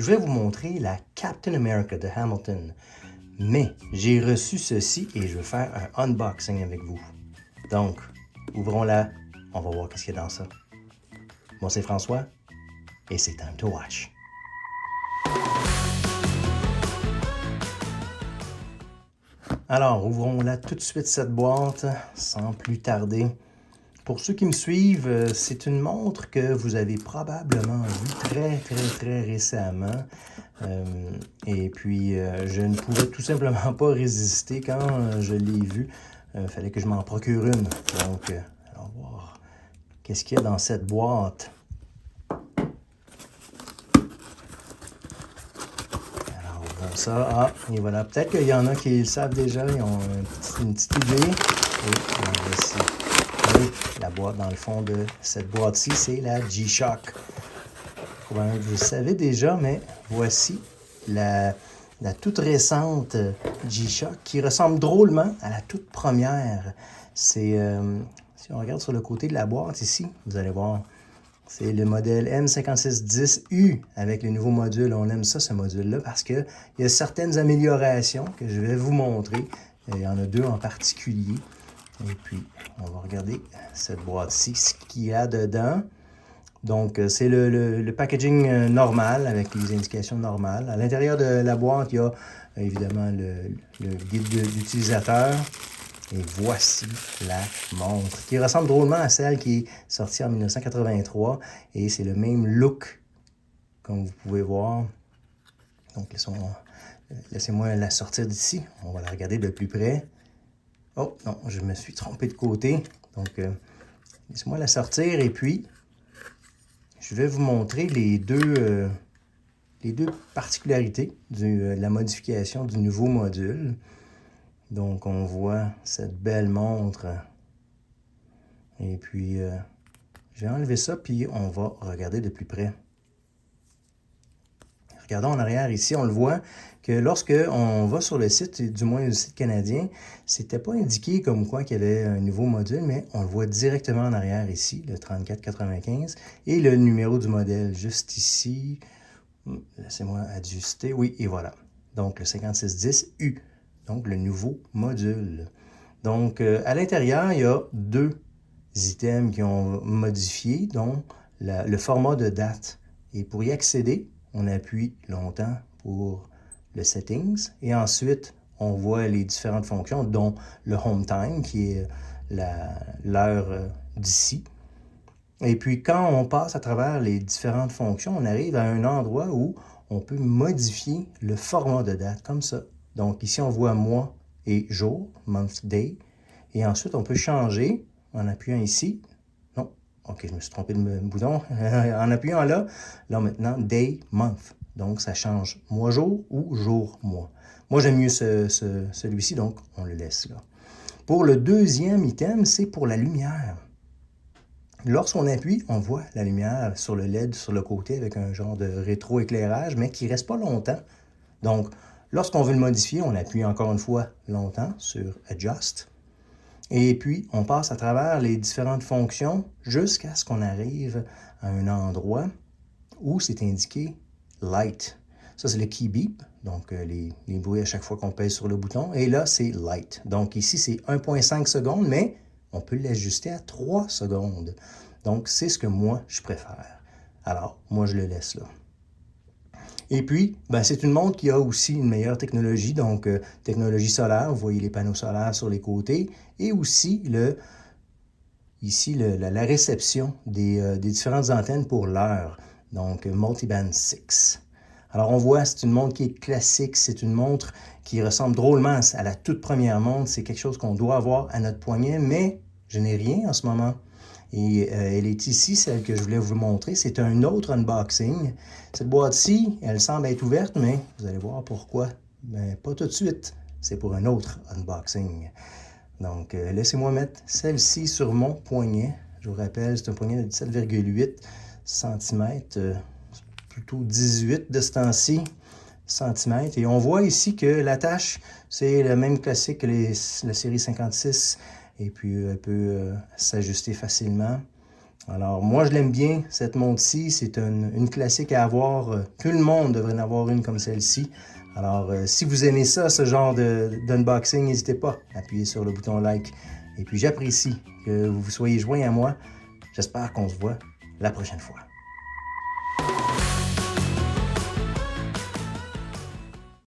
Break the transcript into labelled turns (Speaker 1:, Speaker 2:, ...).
Speaker 1: je vais vous montrer la Captain America de Hamilton. Mais j'ai reçu ceci et je vais faire un unboxing avec vous. Donc, ouvrons-la, on va voir qu'est-ce qu'il y a dans ça. Moi, c'est François et c'est Time to Watch. Alors, ouvrons-la tout de suite cette boîte sans plus tarder. Pour ceux qui me suivent, c'est une montre que vous avez probablement vue très récemment. Et puis, je ne pouvais tout simplement pas résister quand je l'ai vue. Il fallait que je m'en procure une. Donc, allons voir qu'est-ce qu'il y a dans cette boîte. Alors, ouvrons ça. Ah, et voilà. Peut-être qu'il y en a qui le savent déjà. Ils ont une petite idée. Et voici. Oui, la boîte dans le fond de cette boîte-ci, c'est la G-Shock. Vous le savez déjà, mais voici la toute récente G-Shock qui ressemble drôlement à la toute première. C'est, si on regarde sur le côté de la boîte ici, vous allez voir, c'est le modèle M5610U avec les nouveaux modules. On aime ça, ce module-là, parce qu'il y a certaines améliorations que je vais vous montrer. Il y en a deux en particulier. Et puis, on va regarder cette boîte-ci, ce qu'il y a dedans. Donc, c'est le packaging normal, avec les indications normales. À l'intérieur de la boîte, il y a évidemment le guide d'utilisateur. Et voici la montre, qui ressemble drôlement à celle qui est sortie en 1983. Et c'est le même look, comme vous pouvez voir. Donc, laissez-moi la sortir d'ici. On va la regarder de plus près. Oh, non, je me suis trompé de côté. Donc, laissez-moi la sortir et puis, je vais vous montrer les deux particularités de la modification du nouveau module. Donc, on voit cette belle montre. Et puis, j'ai enlevé ça, puis on va regarder de plus près. Regardons en arrière ici, on le voit que lorsque on va sur le site, du moins le site canadien, c'était pas indiqué comme quoi qu'il y avait un nouveau module, mais on le voit directement en arrière ici, le 3495, et le numéro du modèle juste ici. Laissez-moi ajuster. Oui, et voilà. Donc, le 5610U, donc le nouveau module. Donc, à l'intérieur, il y a deux items qui ont modifié, dont le format de date. Et pour y accéder, on appuie longtemps pour le Settings. Et ensuite, on voit les différentes fonctions, dont le Home Time, qui est l'heure d'ici. Et puis, quand on passe à travers les différentes fonctions, on arrive à un endroit où on peut modifier le format de date, comme ça. Donc, ici, on voit mois et jour, month, day. Et ensuite, on peut changer en appuyant ici. Non, ok, je me suis trompé de bouton. En appuyant là, maintenant, day, month. Donc, ça change mois-jour ou jour-mois. Moi, j'aime mieux celui-ci, donc on le laisse là. Pour le deuxième item, c'est pour la lumière. Lorsqu'on appuie, on voit la lumière sur le LED sur le côté avec un genre de rétro-éclairage, mais qui ne reste pas longtemps. Donc, lorsqu'on veut le modifier, on appuie encore une fois longtemps sur Adjust. Et puis, on passe à travers les différentes fonctions jusqu'à ce qu'on arrive à un endroit où c'est indiqué Light. Ça, c'est le key beep, donc les bruits à chaque fois qu'on pèse sur le bouton. Et là, c'est Light. Donc ici, c'est 1,5 secondes, mais on peut l'ajuster à 3 secondes. Donc, c'est ce que moi, je préfère. Alors, moi, je le laisse là. Et puis, c'est une montre qui a aussi une meilleure technologie, donc technologie solaire. Vous voyez les panneaux solaires sur les côtés. Et aussi, la réception des différentes antennes pour l'heure. Donc, Multiband 6. Alors, on voit, c'est une montre qui est classique. C'est une montre qui ressemble drôlement à la toute première montre. C'est quelque chose qu'on doit avoir à notre poignet, mais je n'ai rien en ce moment. Et elle est ici, celle que je voulais vous montrer. C'est un autre unboxing. Cette boîte-ci, elle semble être ouverte, mais vous allez voir pourquoi. Pas tout de suite. C'est pour un autre unboxing. Donc, laissez-moi mettre celle-ci sur mon poignet. Je vous rappelle, c'est un poignet de 17,8 cm, plutôt 18 de ce temps-ci, centimètres. Et on voit ici que l'attache, c'est la même classique que la série 56. Et puis, elle peut s'ajuster facilement. Alors, moi, je l'aime bien, cette montre-ci. C'est une classique à avoir. Tout le monde devrait en avoir une comme celle-ci. Alors, si vous aimez ça, ce genre d'unboxing, n'hésitez pas à appuyer sur le bouton like. Et puis, j'apprécie que vous soyez joints à moi. J'espère qu'on se voit la prochaine fois.